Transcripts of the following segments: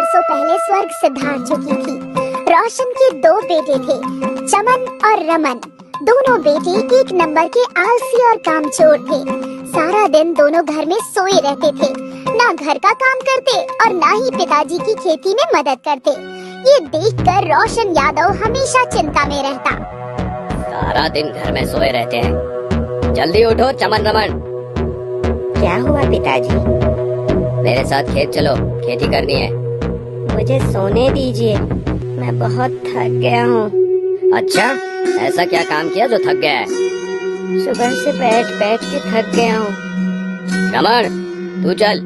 बरसों पहले स्वर्ग सिधार चुकी थी। रोशन के दो बेटे थे, चमन और रमन। दोनों बेटे एक नंबर के आलसी और कामचोर थे। सारा दिन दोनों घर में सोए रहते थे, ना घर का काम करते और ना ही पिताजी की खेती में मदद करते। ये देखकर रोशन यादव हमेशा चिंता में रहता। सारा दिन घर में सोए रहते हैं, जल्दी उठो चमन रमन। क्या हुआ पिताजी? मेरे साथ खेत चलो, खेती करनी है। मुझे सोने दीजिए, मैं बहुत थक गया हूँ। अच्छा, ऐसा क्या काम किया जो थक गया है? सुबह से बैठ बैठ के थक गया हूँ। रमन तू चल,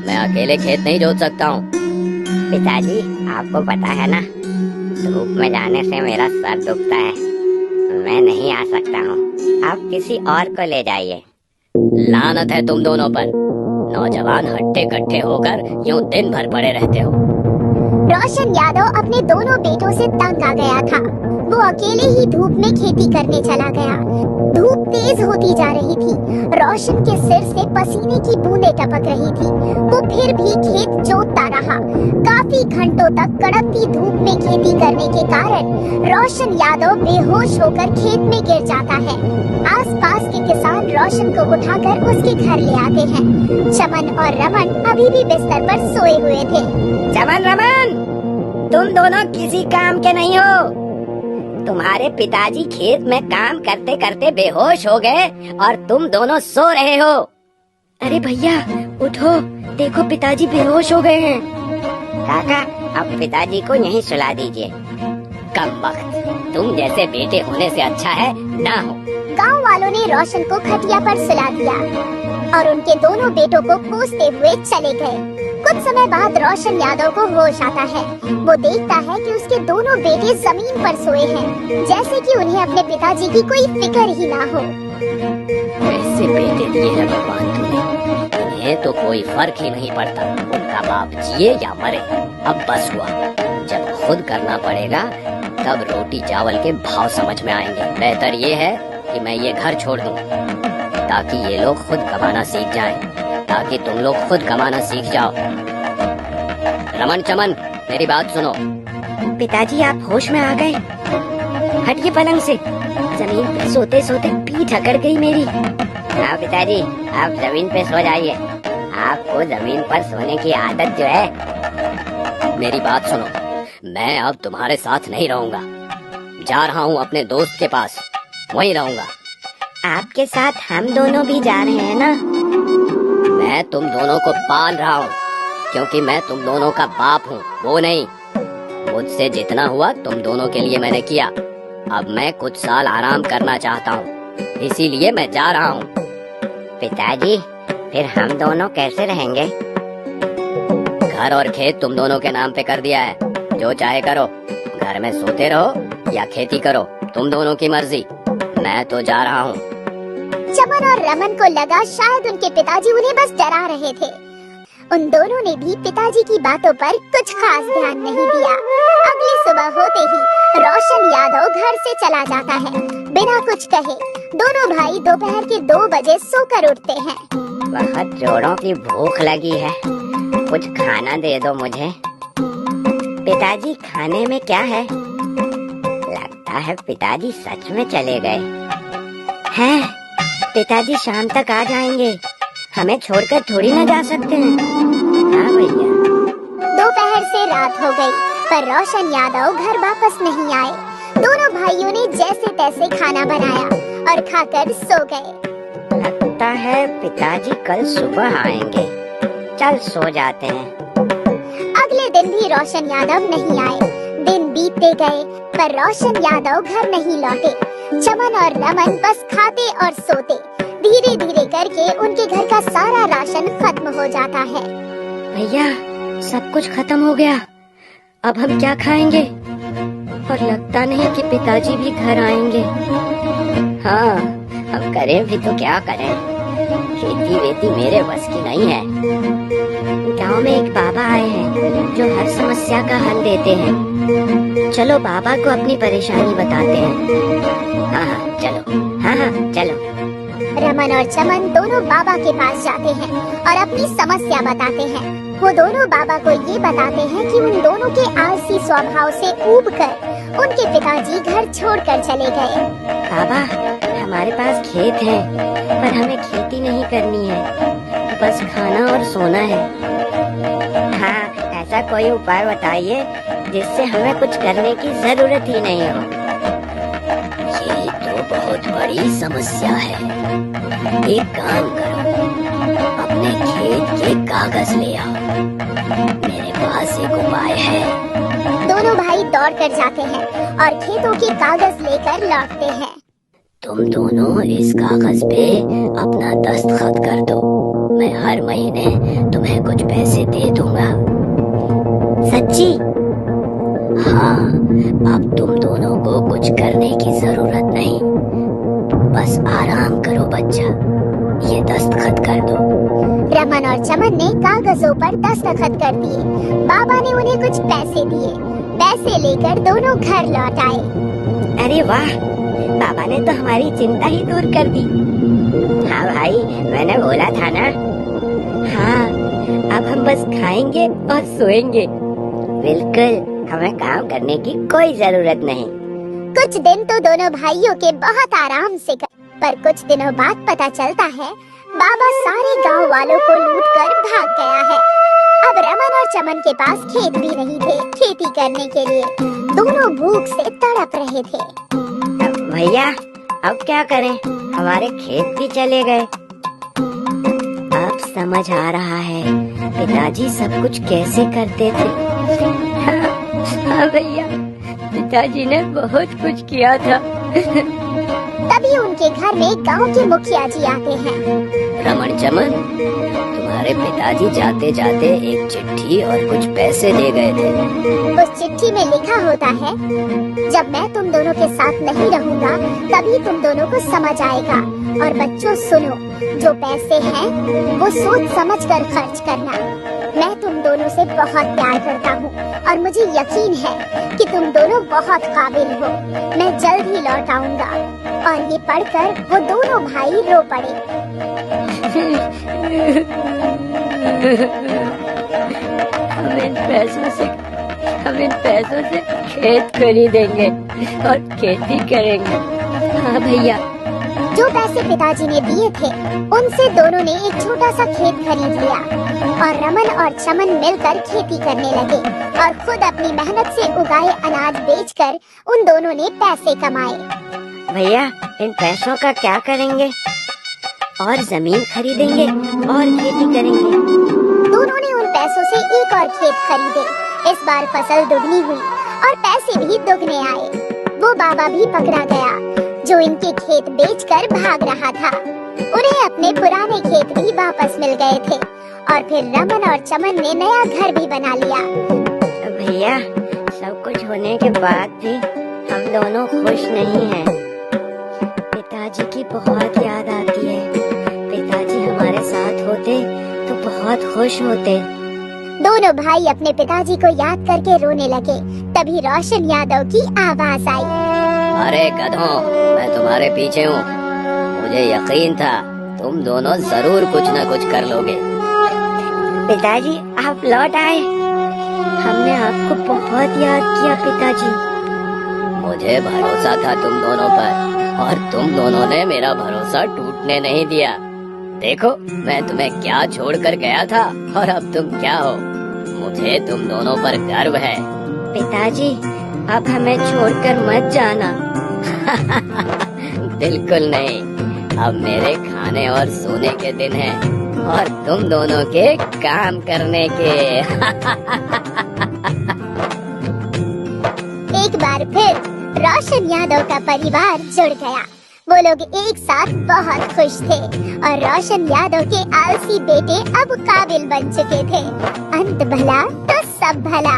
मैं अकेले खेत नहीं जोत सकता हूँ। पिताजी आपको पता है ना, धूप में जाने से मेरा सर दुखता है, मैं नहीं आ सकता हूँ। आप किसी और को ले जाइए। लानत है तुम दोनों पर, नौजवान हट्टे कट्टे होकर यूं दिन भर पड़े रहते हो। रोशन यादव अपने दोनों बेटों से तंग आ गया था। वो अकेले ही धूप में खेती करने चला गया। धूप तेज होती जा रही थी, रोशन के सिर से पसीने की बूंदें टपक रही थी। वो फिर भी खेत जोतता रहा। काफी घंटों तक कड़कती धूप में खेती करने के कारण रोशन यादव बेहोश होकर खेत में गिर जाता है। आसपास के किसान रोशन को उठाकर उसके घर ले आते हैं। चमन और रमन अभी भी बिस्तर पर सोए हुए थे। चमन रमन, तुम दोनों किसी काम के नहीं हो। तुम्हारे पिताजी खेत में काम करते करते बेहोश हो गए और तुम दोनों सो रहे हो। अरे भैया उठो, देखो पिताजी बेहोश हो गए हैं। काका, अब पिताजी को यहीं सुला दीजिए। कम वक्त, तुम जैसे बेटे होने से अच्छा है ना हो। गांव वालों ने रोशन को खटिया पर सुला दिया और उनके दोनों बेटों को कोसते हुए चले गए। कुछ समय बाद रोशन यादव को होश आता है। वो देखता है कि उसके दोनों बेटे जमीन पर सोए हैं, जैसे कि उन्हें अपने पिताजी की कोई फिक्र ही ना हो। ऐसे बेटे दिए हैं भगवान तुमने, इन्हें तो कोई फर्क ही नहीं पड़ता उनका बाप जिए या मरे। अब बस हुआ, जब खुद करना पड़ेगा तब रोटी चावल के भाव समझ में आएंगे। बेहतर ये है कि मैं ये घर छोड़ दूं, ताकि ये लोग खुद कमाना सीख जाएं, ताकि तुम लोग खुद कमाना सीख जाओ। रमन चमन, मेरी बात सुनो। पिताजी आप होश में आ गए? हटिए पलंग से, जमीन पे सोते सोते पीठ अकड़ गई मेरी। हाँ पिताजी, आप जमीन पे सो जाइए। आपको जमीन पर सोने की आदत जो है। मेरी बात सुनो, मैं अब तुम्हारे साथ नहीं रहूंगा। जा रहा हूँ अपने दोस्त के पास, वहीं रहूंगा। आपके साथ हम दोनों भी जा रहे हैं ना? मैं तुम दोनों को पाल रहा हूँ, क्योंकि मैं तुम दोनों का बाप हूँ, वो नहीं। मुझसे जितना हुआ तुम दोनों के लिए मैंने किया। अब मैं कुछ साल आराम करना चाहता हूँ, इसीलिए मैं जा रहा हूँ। पिताजी, फिर हम दोनों कैसे रहेंगे? घर और खेत तुम दोनों के नाम पे कर दिया है, जो चाहे करो। घर में सोते रहो या खेती करो, तुम दोनों की मर्जी। मैं तो जा रहा हूँ। चमन और रमन को लगा शायद उनके पिताजी उन्हें बस डरा रहे थे। उन दोनों ने भी पिताजी की बातों पर कुछ खास ध्यान नहीं दिया। अगली सुबह होते ही रोशन यादव घर से चला जाता है, बिना कुछ कहे। दोनों भाई दोपहर के 2 बजे सोकर उठते हैं। बहुत जोरों की भूख लगी है, कुछ खाना दे दो मुझे। पिताजी, खाने में क्या है? लगता है पिताजी सच में चले गए हैं? पिताजी शाम तक आ जाएंगे, हमें छोड़कर थोड़ी ना जा सकते हैं। हाँ भैया। दोपहर से रात हो गई, पर रोशन यादव घर वापस नहीं आए। दोनों भाइयों ने जैसे तैसे खाना बनाया और खाकर सो गए। लगता है पिताजी कल सुबह आएंगे, चल सो जाते हैं। अगले दिन भी रोशन यादव नहीं आए। दिन बीतते गए, पर रोशन यादव घर नहीं लौटे। चमन और रमन बस खाते और सोते। धीरे धीरे करके उनके घर का सारा राशन खत्म हो जाता है। भैया, सब कुछ खत्म हो गया, अब हम क्या खाएंगे? और लगता नहीं कि पिताजी भी घर आएंगे। हाँ, हम करें भी तो क्या करें, खेती वेती मेरे बस की नहीं है। गांव में एक बाबा आए हैं जो हर समस्या का हल देते हैं। चलो बाबा को अपनी परेशानी बताते हैं। हाँ चलो, हाँ चलो। रमन और चमन दोनों बाबा के पास जाते हैं और अपनी समस्या बताते हैं। वो दोनों बाबा को ये बताते हैं कि उन दोनों के आलसी स्वभाव से ऊब कर उनके पिताजी घर छोड़कर चले गए। बाबा, हमारे पास खेत है, पर हमें खेती नहीं करनी है, बस खाना और सोना है। हाँ, ऐसा कोई उपाय बताइए जिससे हमें कुछ करने की जरूरत ही नहीं हो। ये तो बहुत बड़ी समस्या है। एक काम करो, अपने खेत के कागज ले आओ, मेरे पास एक उपाय है। दोनों भाई दौड़ कर जाते हैं और खेतों के कागज लेकर लौटते हैं। तुम दोनों इस कागज पे अपना दस्तखत कर दो, मैं हर महीने तुम्हें कुछ पैसे दे दूंगा। सच्ची? हाँ, अब तुम दोनों को कुछ करने की जरूरत नहीं, बस आराम करो बच्चा, ये दस्तखत कर दो। रमन और चमन ने कागजों पर दस्तखत कर दिए। बाबा ने उन्हें कुछ पैसे दिए। पैसे लेकर दोनों घर लौट आए। अरे वाह, बाबा ने तो हमारी चिंता ही दूर कर दी। हाँ भाई, मैंने बोला था ना। हाँ, अब हम बस खाएंगे और सोएंगे। बिल्कुल, हमें काम करने की कोई जरूरत नहीं। कुछ दिन तो दोनों भाइयों के बहुत आराम से गए, पर कुछ दिनों बाद पता चलता है बाबा सारे गांव वालों को लूटकर भाग गया है। अब रमन और चमन के पास खेत भी नहीं थे खेती करने के लिए। दोनों भूख से तड़प रहे थे। भैया, अब क्या करें, हमारे खेत भी चले गए। अब समझ आ रहा है पिताजी सब कुछ कैसे करते थे। हाँ भैया, पिताजी ने बहुत कुछ किया था। तभी उनके घर में गांव के मुखिया जी आते हैं। रमन चमन, तुम्हारे पिताजी जाते जाते एक चिट्ठी और कुछ पैसे दे गए थे। उस चिट्ठी में लिखा होता है, जब मैं तुम दोनों के साथ नहीं रहूंगा तभी तुम दोनों को समझ आएगा। और बच्चों सुनो, जो पैसे हैं वो सोच समझ कर खर्च करना। मैं तुम दोनों से बहुत प्यार करता हूँ और मुझे यकीन है कि तुम दोनों बहुत काबिल हो। मैं जल्द ही लौट आऊंगा। और ये पढ़कर वो दोनों भाई रो पड़े। हम इन पैसों से खेत खरीदेंगे और खेती करेंगे। हाँ भैया। जो पैसे पिताजी ने दिए थे उनसे दोनों ने एक छोटा सा खेत खरीद लिया और रमन और चमन मिलकर खेती करने लगे और खुद अपनी मेहनत से उगाए अनाज बेचकर उन दोनों ने पैसे कमाए। भैया, इन पैसों का क्या करेंगे? और जमीन खरीदेंगे और खेती करेंगे। दोनों ने उन पैसों से एक और खेत खरीदे। इस बार फसल दुगनी हुई और पैसे भी दुगने आए। वो बाबा भी पकड़ा गया जो इनके खेत बेचकर भाग रहा था। उन्हें अपने पुराने खेत भी वापस मिल गए थे और फिर रमन और चमन ने नया घर भी बना लिया। भैया, सब कुछ होने के बाद भी हम दोनों खुश नहीं हैं। पिताजी की बहुत याद आती है। पिताजी हमारे साथ होते तो बहुत खुश होते। दोनों भाई अपने पिताजी को याद करके रोने लगे। तभी रोशन यादव की आवाज आई। अरे गधों, मैं तुम्हारे पीछे हूँ। मुझे यकीन था तुम दोनों जरूर कुछ न कुछ कर लोगे। पिताजी, आप लौट आए। हमने आपको बहुत याद किया पिताजी। मुझे भरोसा था तुम दोनों पर और तुम दोनों ने मेरा भरोसा टूटने नहीं दिया। देखो, मैं तुम्हें क्या छोड़कर गया था और अब तुम क्या हो। मुझे तुम दोनों पर गर्व है। पिताजी, अब हमें छोड़कर मत जाना। बिल्कुल नहीं, अब मेरे खाने और सोने के दिन हैं और तुम दोनों के काम करने के। एक बार फिर रोशन यादव का परिवार जुड़ गया। वो लोग एक साथ बहुत खुश थे और रोशन यादव के आलसी बेटे अब काबिल बन चुके थे। अंत भला तो सब भला।